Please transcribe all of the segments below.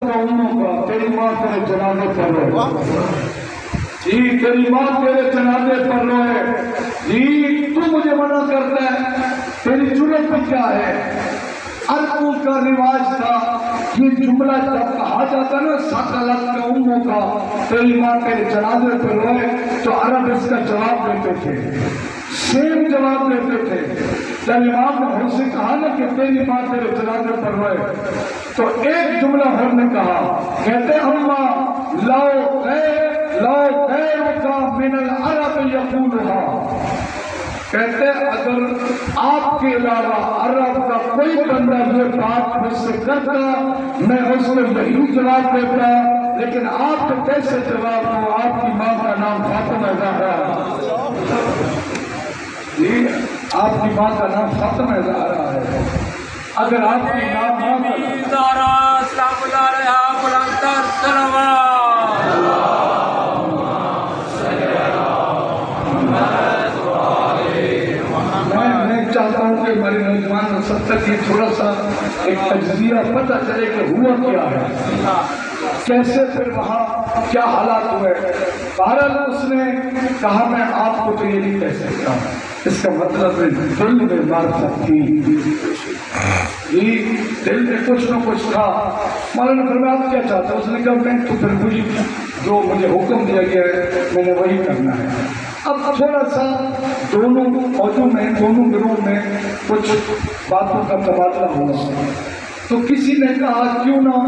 تیری ماں تیرے جنازے پر روئے، جی تیری ماں تیرے جنازے پر روئے، جی تو مجھے منع کرتا ہے، تیری جرت پہ کیا ہے؟ عربوں کا رواج تھا یہ جملہ جب کہا جاتا نا ساکلت کا اموں کا تیری ماں تیرے جنازے پر روئے تو عرب اس کا جواب دیتے تھے، سیم جواب دیتے تھے۔ جب امام نے ہم سے کہا نا کہ تیری ماں تیرے جنازے پر روئے تو ایک جملہ ہم نے کہا، کہتے اما لو غیرک من العرب یقولھا، کہتے اگر آپ کے علاوہ عرب کا کوئی بندہ یہ بات مجھ سے کرتا میں اس کو یہی جواب دیتا، لیکن آپ کو کیسے جواب دوں؟ آپ کی ماں کا نام فاطمہ زہرا، جی آپ کی ماں کا نام فاطمہ زہرا ہے، اگر آپ کی نام زہرا سلام اللہ علیہا بلندر صلوات میں چاہتا ہوں کہ ہمارے نوجوان سب تک یہ تھوڑا سا ایک تجزیہ پتہ چلے کہ ہوا کیا ہے، کیسے پھر وہاں کیا حالات ہوئے۔ بہرحال اس نے کہا میں آپ کو تو یہ نہیں کہہ سکتا، اس کا مطلب ہے دل میں معرفت تھی، جی دل میں کچھ نہ کچھ تھا۔ مولانا فرمایا آپ کیا چاہتا؟ اس نے کہا میں تو پھر مجھے جو مجھے حکم دیا گیا ہے میں نے وہی کرنا ہے۔ اب تھوڑا سا دونوں فوجوں میں دونوں گروہ میں کچھ باتوں کا تبادلہ ہوا تو کسی نے کہا کیوں نہ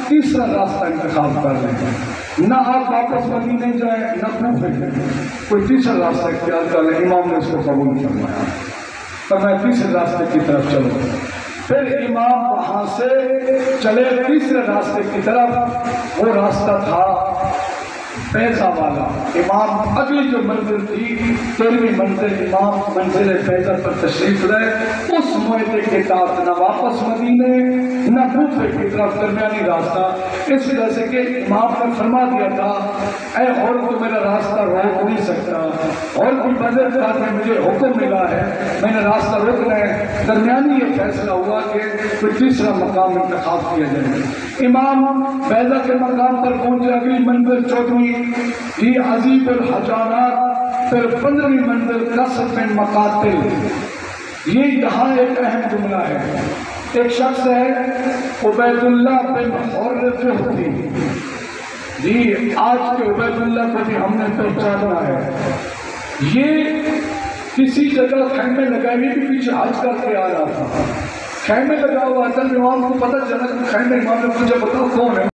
تیسرا راستہ انتخاب کر لیں، نہ آپ واپس مدینے جائیں نہ کوفے جائیں، کوئی تیسرا راستہ اختیار کر لیں۔ امام نے اس کو قبول فرمایا، فرمایا تیسرے راستے کی طرف چلو۔ پھر امام وہاں سے چلے تیسرے راستے کی طرف، وہ راستہ تھا فیضہ والا۔ امام اگلی جو منزل تھی 13ویں منزل، امام منزل فیضہ پر تشریف لائے، اس معاہدے کے تحت نہ واپس مدینے نہ کوفے کی طرف، درمیانی راستہ، اس وجہ سے کہ امام نے فرما دیا تھا اے اور تو میرا راستہ روک نہیں سکتا، اور بھی بدل تھا کہ مجھے حکم ملا ہے میں نے راستہ روکنا ہے، درمیانی یہ فیصلہ ہوا کہ کوئی تیسرا مقام انتخاب کیا جائے۔ امام فیضہ کے مقام پر پہنچے، اگلی منزل 14ویں یہ عزیب الحجانات، پھر 15ویں منزل قصف مقاتل۔ یہ یہاں ایک اہم جملہ ہے، ایک شخص ہے عبید اللہ بن حرۃ جوہری، جی آج کے عبید اللہ کو بھی ہم نے پہچانا ہے، یہ کسی جگہ خیمے لگائے بھی پیچھے حج کر کے آ رہا تھا، خیمے لگا ہوا تھا، امام کو پتہ چلا کہ خیمے، امام نے پوچھا بتاؤ کون ہے؟